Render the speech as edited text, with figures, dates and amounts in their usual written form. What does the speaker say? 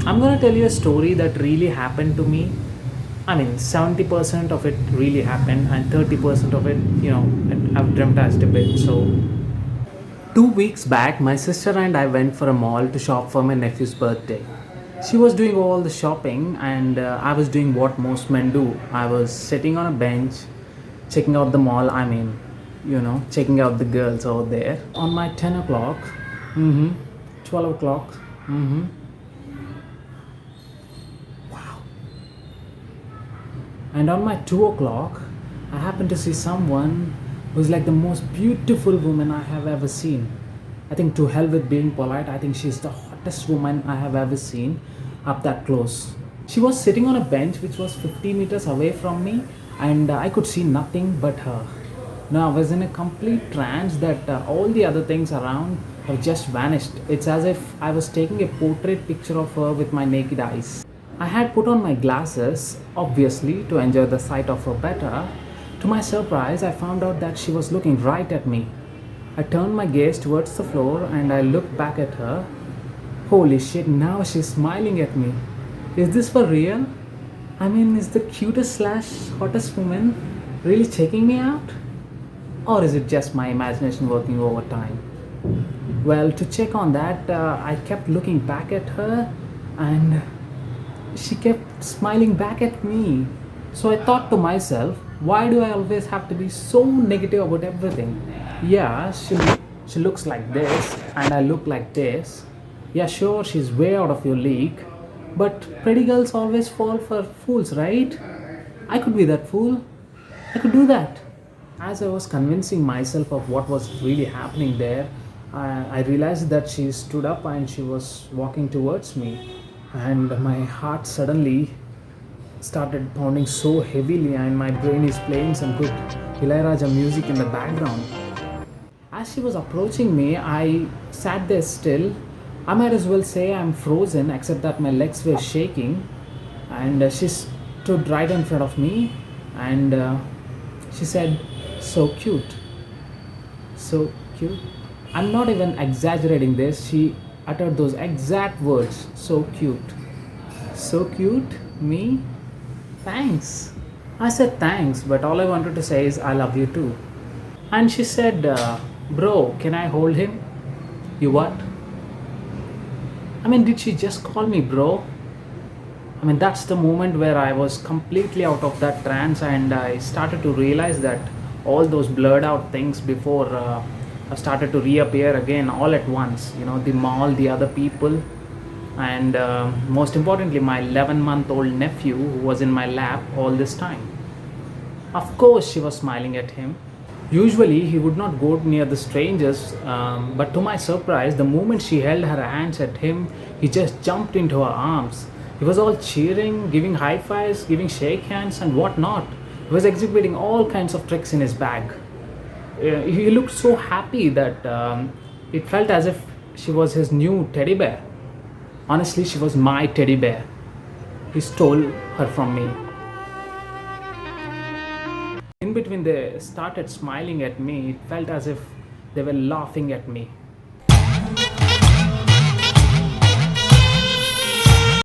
I'm gonna tell you a story that really happened to me. I mean, 70% of it really happened, and 30% of it, I've dramatized a bit. So, 2 weeks back, my sister and I went for a mall to shop for my nephew's birthday. She was doing all the shopping, and I was doing what most men do. I was sitting on a bench, checking out the mall. Checking out the girls over there. On my 10 o'clock, 12 o'clock, and on my 2 o'clock, I happened to see someone who's like the most beautiful woman I have ever seen. I think, to hell with being polite, I think she's the hottest woman I have ever seen up that close. She was sitting on a bench which was 50 meters away from me, and I could see nothing but her. Now I was in a complete trance that all the other things around have just vanished. It's as if I was taking a portrait picture of her with my naked eyes. I had put on my glasses, obviously, to enjoy the sight of her better. To my surprise, I found out that she was looking right at me. I turned my gaze towards the floor and I looked back at her. Holy shit, now she's smiling at me. Is this for real? I mean, is the cutest slash hottest woman really checking me out? Or is it just my imagination working overtime? Well, to check on that, I kept looking back at her and she kept smiling back at me. So I thought to myself, why do I always have to be so negative about everything? Yeah, she looks like this and I look like this. Yeah, sure, she's way out of your league. But pretty girls always fall for fools, right? I could be that fool. I could do that. As I was convincing myself of what was really happening there, I realized that she stood up and she was walking towards me. And my heart suddenly started pounding so heavily, and my brain is playing some good Ilayaraja music in the background. As she was approaching me, I sat there still. I might as well say I'm frozen, except that my legs were shaking. And she stood right in front of me, and she said, "So cute, so cute." I'm not even exaggerating this. She uttered those exact words, "So cute." So cute? Me? Thanks. I said thanks, but all I wanted to say is I love you too. And she said, "Bro, can I hold him?" You what? I mean, did she just call me bro? I mean, that's the moment where I was completely out of that trance and I started to realize that all those blurred out things before started to reappear again all at once. The mall, the other people, and most importantly, my 11-month-old nephew who was in my lap all this time. Of course, she was smiling at him. Usually, he would not go near the strangers, but to my surprise, the moment she held her hands at him, he just jumped into her arms. He was all cheering, giving high fives, giving shake hands, and whatnot. He was exhibiting all kinds of tricks in his bag. He looked so happy that it felt as if she was his new teddy bear. Honestly, she was my teddy bear. He stole her from me. In between, they started smiling at me. It felt as if they were laughing at me.